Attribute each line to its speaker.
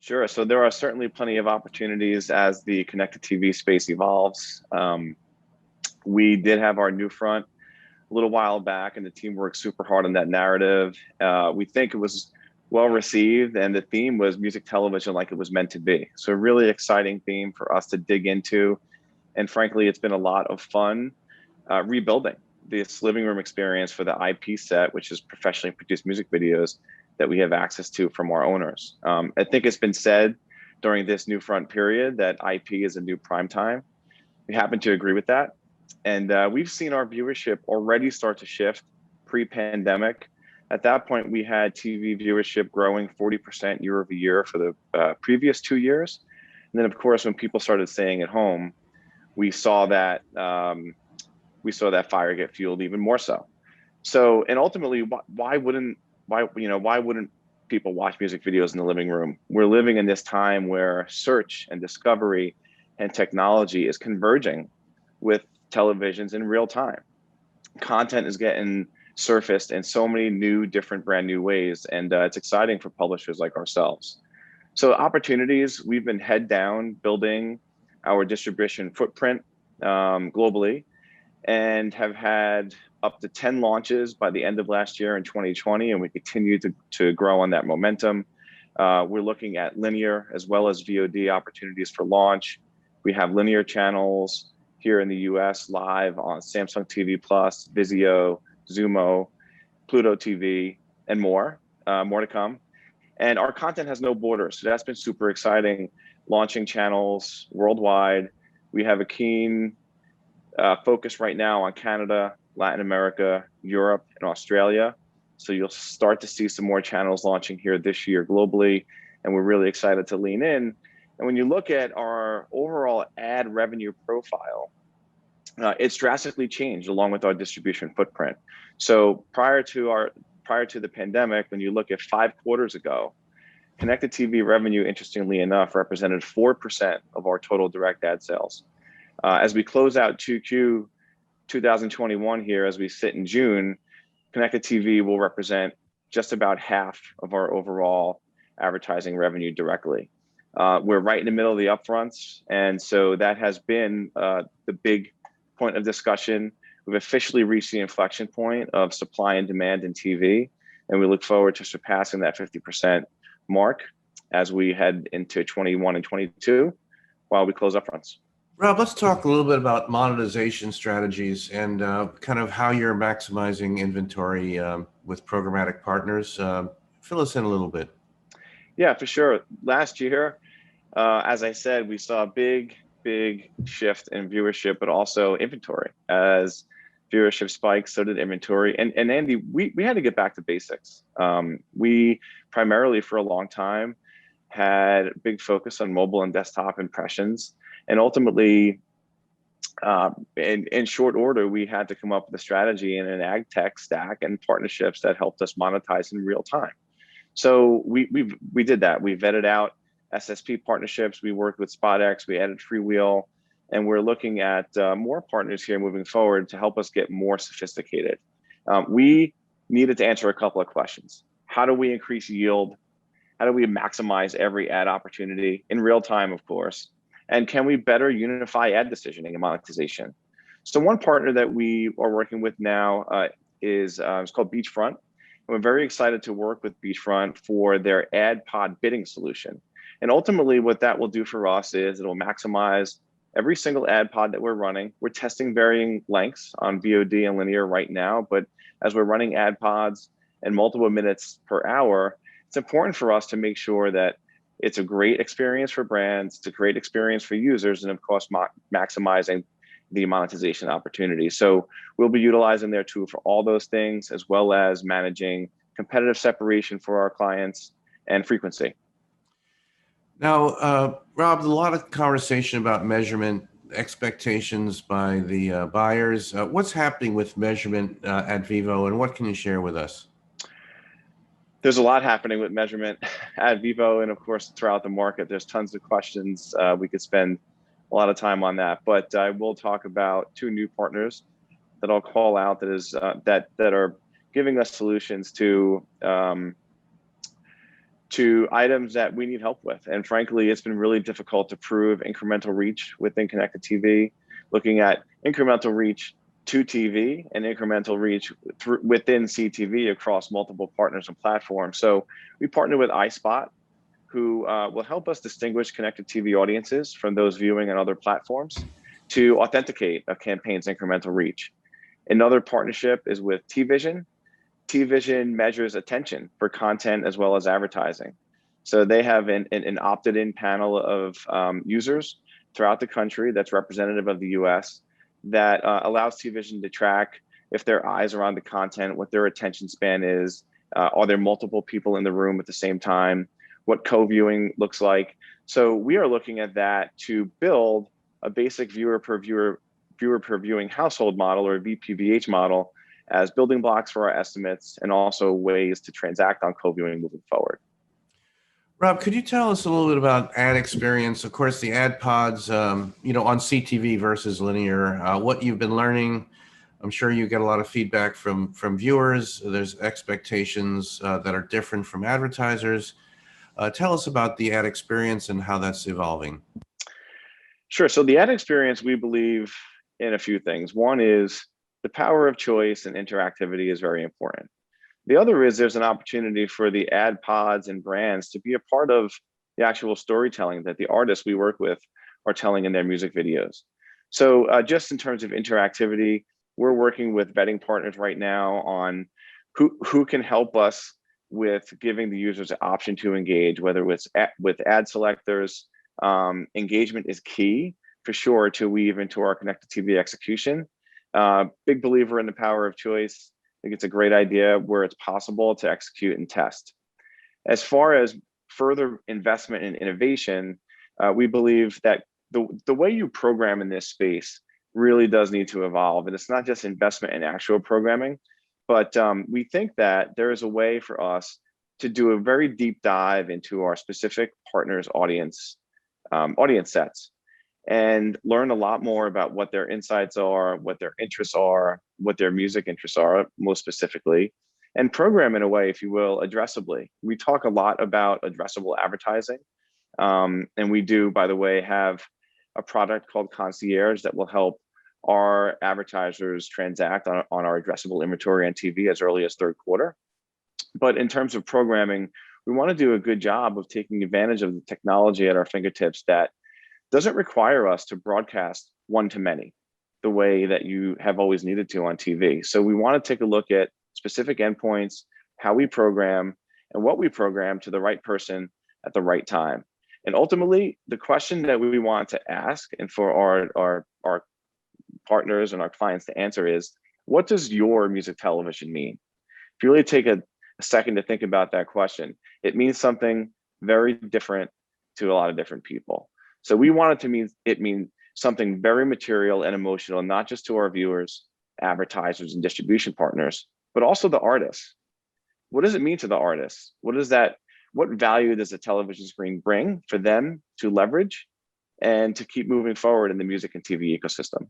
Speaker 1: Sure. So there are certainly plenty of opportunities as the connected TV space evolves. We did have our NewFront a little while back, and the team worked super hard on that narrative. We think it was well received, and the theme was music television like it was meant to be. So a really exciting theme for us to dig into. And frankly, it's been a lot of fun rebuilding this living room experience for the IP set, which is professionally produced music videos that we have access to from our owners. I think it's been said during this NewFront period that IP is a new prime time. We happen to agree with that. And we've seen our viewership already start to shift pre-pandemic. At that point, we had TV viewership growing 40% year over year for the previous 2 years. And then, of course, when people started staying at home, we saw that fire get fueled even more so. So, and ultimately, why wouldn't people watch music videos in the living room? We're living in this time where search and discovery and technology is converging with televisions in real time. Content is getting surfaced in so many new, different, brand new ways, and it's exciting for publishers like ourselves. So opportunities, we've been head down building our distribution footprint globally, and have had up to 10 launches by the end of last year in 2020, and we continue to grow on that momentum. We're looking at linear as well as VOD opportunities for launch. We have linear channels here in the US live on Samsung TV Plus, Vizio, Zumo, Pluto TV, and more to come. And our content has no borders, so that's been super exciting, launching channels worldwide. We have a keen focus right now on Canada, Latin America, Europe, and Australia. So you'll start to see some more channels launching here this year globally, and we're really excited to lean in. And when you look at our overall ad revenue profile, it's drastically changed along with our distribution footprint. So prior to the pandemic, when you look at 5 quarters ago, connected TV revenue, interestingly enough, represented 4% of our total direct ad sales. As we close out 2Q 2021 here, as we sit in June, connected TV will represent just about half of our overall advertising revenue directly. We're right in the middle of the upfronts, and so that has been the big point of discussion. We've officially reached the inflection point of supply and demand in TV, and we look forward to surpassing that 50% mark as we head into 21 and 22 while we close upfronts.
Speaker 2: Rob, let's talk a little bit about monetization strategies and kind of how you're maximizing inventory with programmatic partners. Fill us in a little bit.
Speaker 1: Yeah, for sure. Last year, as I said, we saw a big shift in viewership, but also inventory. As viewership spiked, so did inventory. And Andy, we had to get back to basics. We primarily for a long time had a big focus on mobile and desktop impressions. And ultimately, in short order, we had to come up with a strategy and an ag tech stack and partnerships that helped us monetize in real time. So we did that. We vetted out SSP partnerships. We worked with SpotX. We added Freewheel, and we're looking at more partners here moving forward to help us get more sophisticated. We needed to answer a couple of questions. How do we increase yield? How do we maximize every ad opportunity in real time, of course? And can we better unify ad decisioning and monetization? So one partner that we are working with now is it's called Beachfront. And we're very excited to work with Beachfront for their ad pod bidding solution. And ultimately what that will do for us is it'll maximize every single ad pod that we're running. We're testing varying lengths on VOD and linear right now, but as we're running ad pods and multiple minutes per hour, it's important for us to make sure that it's a great experience for brands, it's a great experience for users, and of course, maximizing the monetization opportunity. So we'll be utilizing their tool for all those things, as well as managing competitive separation for our clients and frequency.
Speaker 2: Now, Rob, a lot of conversation about measurement expectations by the buyers. What's happening with measurement at Vevo, and what can you share with us?
Speaker 1: There's a lot happening with measurement at Vevo, and of course throughout the market. There's tons of questions. We could spend a lot of time on that, but I will talk about 2 new partners that I'll call out that are giving us solutions to to items that we need help with. And frankly, it's been really difficult to prove incremental reach within connected TV, looking at incremental reach to TV and incremental reach within CTV across multiple partners and platforms. So we partner with iSpot, who will help us distinguish connected TV audiences from those viewing on other platforms to authenticate a campaign's incremental reach. Another partnership is with TVision. TVision measures attention for content as well as advertising. So they have an opted-in panel of users throughout the country that's representative of the US that allows TVision to track if their eyes are on the content, what their attention span is, are there multiple people in the room at the same time, what co-viewing looks like. So we are looking at that to build a basic viewer per viewing household model, or VPVH model, as building blocks for our estimates and also ways to transact on co-viewing moving forward.
Speaker 2: Rob, could you tell us a little bit about ad experience? Of course, the ad pods, on CTV versus linear, what you've been learning. I'm sure you get a lot of feedback from viewers. There's expectations that are different from advertisers. Tell us about the ad experience and how that's evolving.
Speaker 1: Sure. So the ad experience, we believe in a few things. One is the power of choice and interactivity is very important. The other is there's an opportunity for the ad pods and brands to be a part of the actual storytelling that the artists we work with are telling in their music videos. So just in terms of interactivity, we're working with vetting partners right now on who can help us with giving the users an option to engage, whether it's with ad selectors. Engagement is key for sure to weave into our connected TV execution. Big believer in the power of choice. I think it's a great idea where it's possible to execute and test. As far as further investment in innovation, we believe that the way you program in this space really does need to evolve. And it's not just investment in actual programming, but we think that there is a way for us to do a very deep dive into our specific partners' audience sets, and learn a lot more about what their insights are, what their interests are, what their music interests are, most specifically, and program in a way, if you will, addressably. We talk a lot about addressable advertising. And we do, by the way, have a product called Concierge that will help our advertisers transact on our addressable inventory on TV as early as third quarter. But in terms of programming, we want to do a good job of taking advantage of the technology at our fingertips that doesn't require us to broadcast one-to-many the way that you have always needed to on TV. So we want to take a look at specific endpoints, how we program, and what we program to the right person at the right time. And ultimately, the question that we want to ask and for our partners and our clients to answer is, what does your music television mean? If you really take a second to think about that question, it means something very different to a lot of different people. So we want it to mean something very material and emotional, not just to our viewers, advertisers, and distribution partners, but also the artists. What does it mean to the artists? What value does a television screen bring for them to leverage and to keep moving forward in the music and TV ecosystem?